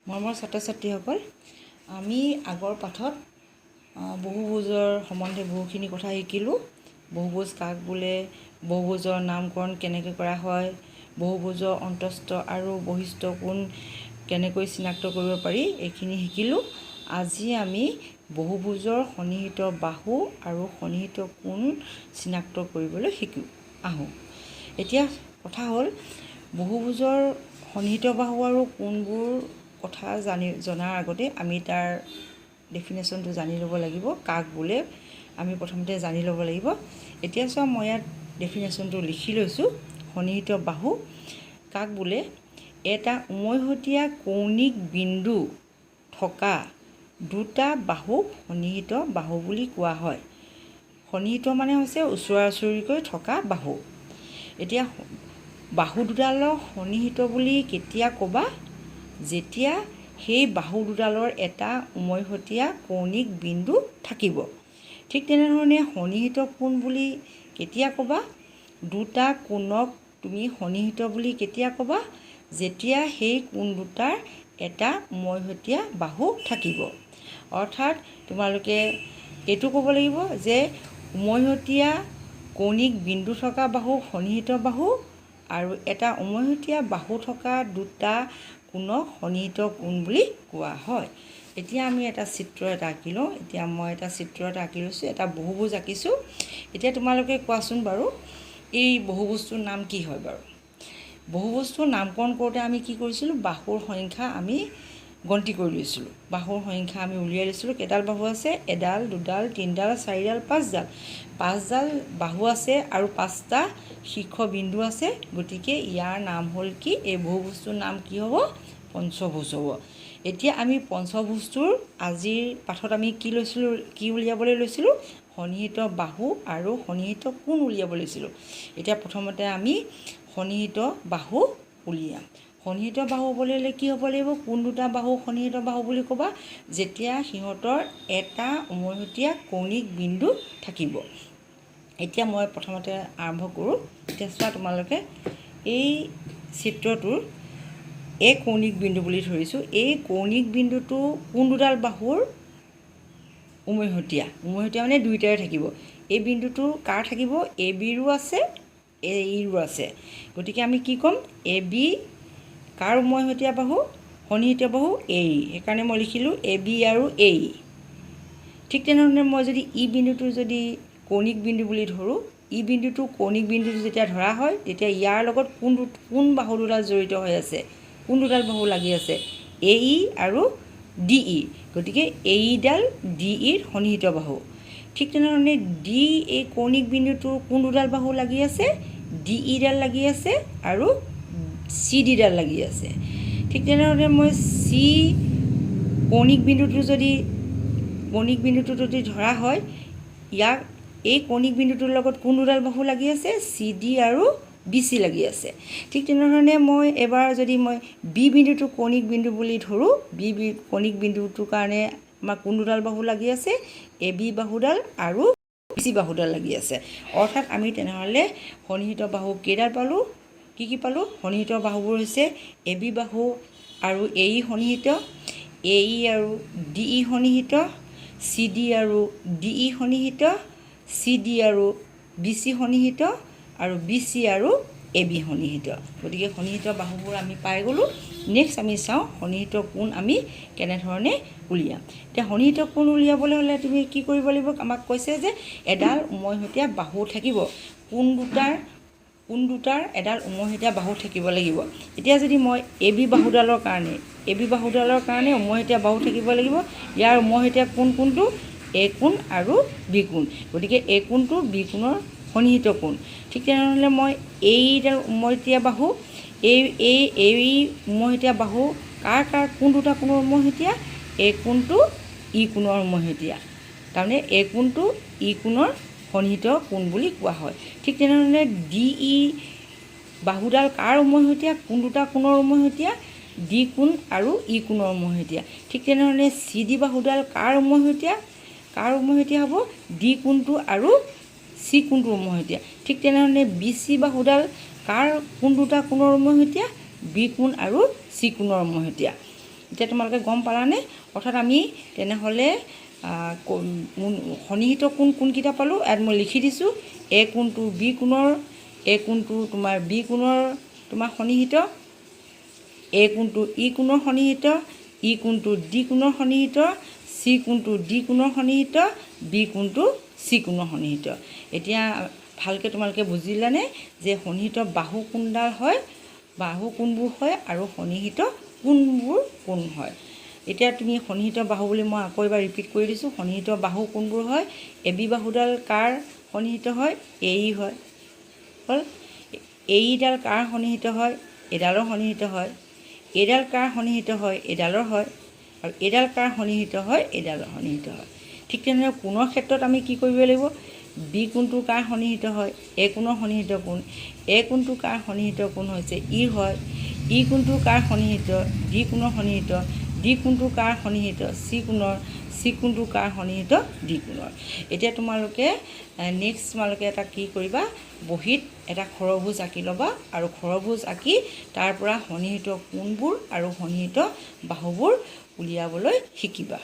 মৰমৰ ছাত্ৰ ছাত্ৰীসকল, আমি আগৰ পাঠত বহুভুজৰ সম্বন্ধে বহুখিনি কথা শিকিলোঁ। বহুভুজ কাক বোলে, বহুভুজৰ নামকৰণ কেনেকৈ কৰা হয়, বহুভুজৰ অন্তস্থ আৰু বহিস্থ কোণ কেনেকৈ চিনাক্ত কৰিব পাৰি, এইখিনি শিকিলোঁ। আজি আমি বহুভুজৰ সন্নিহিত বাহু আৰু সন্নিহিত কোণ চিনাক্ত কৰিবলৈ আহোঁ। এতিয়া কথা হ'ল, বহুভুজৰ সন্নিহিত বাহু আৰু কোণবোৰ কথা জনাৰ আগতে আমি তাৰ ডেফিনেশ্যনটো জানি ল'ব লাগিব। কাক বোলে আমি প্ৰথমতে জানি ল'ব লাগিব। এতিয়া চোৱা, মই ইয়াত ডেফিনেশ্যনটো লিখি লৈছোঁ। সন্নিহিত বাহু কাক বোলে? এটা উমৈহতীয়া কৌণিক বিন্দু থকা দুটা বাহুক সন্নিহিত বাহু বুলি কোৱা হয়। সন্নিহিত মানে হৈছে ওচৰা ওচৰিকৈ থকা বাহু। এতিয়া বাহু দুডালক সন্নিহিত বুলি কেতিয়া ক'বা? যেতিয়া সেই বাহু দুডালৰ এটা উমৈহতীয়া কৌণিক বিন্দু থাকিব। ঠিক তেনেধৰণে সন্নিহিত কোণ বুলি কেতিয়া ক'বা? দুটা কোণক তুমি সন্নিহিত বুলি কেতিয়া ক'বা? যেতিয়া সেই কোণ দুটাৰ এটা উমৈহতীয়া বাহু থাকিব। অৰ্থাৎ তোমালোকে এইটো ক'ব লাগিব যে উমৈহতীয়া কৌণিক বিন্দু থকা বাহু সন্নিহিত বাহু, আৰু এটা উমৈহতীয়া বাহু থকা দুটা কোণক সন্নিহিত কোণ বুলি কোৱা হয়। এতিয়া আমি এটা চিত্ৰ আঁকি লওঁ। এতিয়া মই এটা চিত্ৰ আঁকি লৈছোঁ, এটা বহুভুজ আঁকিছোঁ। এতিয়া তোমালোকে কোৱাচোন বাৰু, এই বহুভুজটোৰ নাম কি হয় বাৰু? বহুভুজটোৰ নামকৰণ কৰোঁতে আমি কি কৰিছিলোঁ? বাহুৰ সংখ্যা আমি গন্তি কৰি লৈছিলোঁ। বাহুৰ সংখ্যা আমি উলিয়াই লৈছিলোঁ। কেইডাল বাহু আছে? এডাল, দুডাল, তিনিডাল, চাৰিডাল, পাঁচডাল। পাঁচডাল বাহু আছে আৰু পাঁচটা শীৰ্ষবিন্দু আছে। গতিকে ইয়াৰ নাম হ'ল কি? এই বহুভুজটোৰ নাম কি হ'ব? পঞ্চভুজ হ'ব। এতিয়া আমি পঞ্চভুজটোৰ আজিৰ পাঠত আমি কি উলিয়াবলৈ লৈছিলোঁ? সন্নিহিত বাহু আৰু সন্নিহিত কোণ উলিয়াব লৈছিলোঁ। এতিয়া প্ৰথমতে আমি সন্নিহিত বাহু উলিয়াম। সন্নিহিত বাহু হ'বলৈ হ'লে কি হ'ব লাগিব? কোন দুটা বাহু সন্নিহিত বাহু বুলি ক'বা? যেতিয়া সিহঁতৰ এটা উমৈহতীয়া কৌণিক বিন্দু থাকিব। এতিয়া মই প্ৰথমতে আৰম্ভ কৰোঁ। এতিয়া চোৱা, তোমালোকে এই চিত্ৰটোৰ কৌণিক বিন্দু বুলি ধৰিছোঁ। এই কৌণিক বিন্দুটো কোন দুডাল বাহুৰ উমৈহতীয়া মানে দুইটাৰে থাকিব। এই বিন্দুটো কাৰ থাকিব? এ বিৰো আছে, এ ইৰো আছে। গতিকে আমি কি ক'ম? এ বি কাৰ উমৈহতীয়া বাহু? সন্নিহিত বাহু এ ই। সেইকাৰণে মই লিখিলোঁ এ বি আৰু এ ই। ঠিক তেনেধৰণে মই যদি ই বিন্দুটো যদি কৌণিক বিন্দু বুলি ধৰোঁ, ই বিন্দুটো কৌণিক বিন্দুটো যেতিয়া ধৰা হয়, তেতিয়া ইয়াৰ লগত কোন বাহু দুডাল জড়িত হৈ আছে? কোন দুডাল বাহু লাগি আছে? এ ই আৰু ডি ই। গতিকে এ ইডাল ডি ইৰ সন্নিহিত বাহু। ঠিক তেনেধৰণে ডি এই কৌণিক বিন্দুটোৰ কোন দুডাল বাহু লাগি আছে? ডি ইডাল লাগি আছে আৰু চি ডিডাল লাগি আছে। ঠিক তেনেধৰণে মই চি কৌণিক বিন্দুটো যদি ধৰা হয়, ইয়াক এই কৌণিক বিন্দুটোৰ লগত কোন দুডাল বাহু লাগি আছে? চি ডি আৰু বি চি লাগি আছে। ঠিক তেনেধৰণে মই এবাৰ যদি মই বি বিন্দুটো কৌণিক বিন্দু বুলি ধৰোঁ, কৌণিক বিন্দুটোৰ কাৰণে আমাৰ কোন দুডাল বাহু লাগি আছে? এ বি বাহুডাল আৰু বি চি বাহুডাল লাগি আছে। অৰ্থাৎ আমি তেনেহ'লে সন্নিহিত বাহু কেইডাল পালোঁ? কি পালোঁ? সন্নিহিত বাহুবোৰ হৈছে এ বি বাহু আৰু এ ই সন্নিহিত, এ ই আৰু ডি ই সন্নিহিত, চি ডি আৰু ডি ই সন্নিহিত, চি ডি আৰু বি চি সন্নিহিত, আৰু বি চি আৰু এ বি সন্নিহিত। গতিকে সন্নিহিত বাহুবোৰ আমি পাই গ'লোঁ। নেক্সট আমি চাওঁ সন্নিহিত কোণ আমি কেনেধৰণে উলিয়াম। এতিয়া সন্নিহিত কোণ উলিয়াবলৈ হ'লে তুমি কি কৰিব লাগিব? আমাক কৈছে যে এডাল উমৈহতীয়া বাহু থাকিব। কোন দুটাৰ এডাল উমৈহতীয়া বাহু থাকিব লাগিব। এতিয়া যদি মই এ বি বাহুডালৰ কাৰণে উমৈহতীয়া বাহু থাকিব লাগিব। ইয়াৰ উমৈহতীয়া কোণ কোনটো? এ কোণ আৰু বি কোণ। গতিকে এ কোণটো বি কোণৰ সন্নিহিত কোণ। ঠিক তেনেধৰণে মই এইডাল উমৈহতীয়া বাহু, এই উমৈহতীয়া বাহু কোন দুটা কোণৰ উমৈহতীয়া? এ কোণটো ই কোণৰ উমৈহতীয়া। তাৰমানে এ কোণটো ই কোণৰ সন্নিহিত কোণ বুলি কোৱা হয়। ঠিক তেনেধৰণে ডি ই বাহুডাল কাৰ উমৈহতীয়া? কোন দুটা কোণৰ উমৈহতীয়া? ডি কোণ আৰু ই কোণৰ উমৈহতীয়া। ঠিক তেনেধৰণে চি ডি বাহুডাল কাৰ উমৈহতীয়া হ'ব? ডি কোণটো আৰু চি কোণটোৰ উমৈহতীয়া। ঠিক তেনেধৰণে বি চি বাহুডাল কোন দুটা কোণৰ উমৈহতীয়া? বি কোণ আৰু চি কোণৰ উমৈহতীয়া। এতিয়া তোমালোকে গম পালানে? অৰ্থাৎ আমি তেনেহ'লে সন্নিহিত কোণ কোনকেইটা পালোঁ? ইয়াত মই লিখি দিছোঁ। এ কোণটো বি কোণৰ, এ কোণটো তোমাৰ বি কোণৰ তোমাৰ সন্নিহিত, এ কোণটো ই কোণৰ সন্নিহিত, ই কোণটো ডি কোণৰ সন্নিহিত, চি কোণটো ডি কোণৰ সন্নিহিত, বি কোণটো চি কোণৰ সন্নিহিত। এতিয়া ভালকৈ তোমালোকে বুজিলানে যে সন্নিহিত বাহু কোনডাল হয়, বাহু কোনবোৰ হয় আৰু সন্নিহিত কোনবোৰ কোন হয়। এতিয়া তুমি সন্নিহিত বাহু বুলি মই আকৌ এবাৰ ৰিপিট কৰি দিছোঁ। সন্নিহিত বাহু কোনবোৰ হয়? এ বি বাহুডাল কাৰ সন্নিহিত হয়? এই হয় হ'ল। এইডাল কাৰ সন্নিহিত হয়? এডালৰ সন্নিহিত হয়। এইডাল কাৰ সন্নিহিত হয়? এডালৰ হয়। আৰু এইডাল কাৰ সন্নিহিত হয়? এইডালৰ সন্নিহিত হয়। ঠিক তেনেদৰে কোণৰ ক্ষেত্ৰত আমি কি কৰিব লাগিব? বি কোণটো কাৰ সন্নিহিত হয়? এ কোণৰ সন্নিহিত কোণ। এ কোণটো কাৰ সন্নিহিত কোণ হৈছে? ই হয়। ই কোণটো কাৰ সন্নিহিত? ডি কোণৰ সন্নিহিত। ডি কোণটো কাৰ সন্নিহিত? চি কোণৰ। চি কোণটো কাৰ সন্নিহিত? ডি কোণৰ। এতিয়া তোমালোকে নেক্সট তোমালোকে এটা কি কৰিবা? বহীত এটা খৰভোজ আঁকি ল'বা আৰু খৰভোজ আঁকি তাৰ পৰা সন্নিহিত কোণবোৰ আৰু সন্নিহিত বাহুবোৰ উলিয়াবলৈ শিকিবা।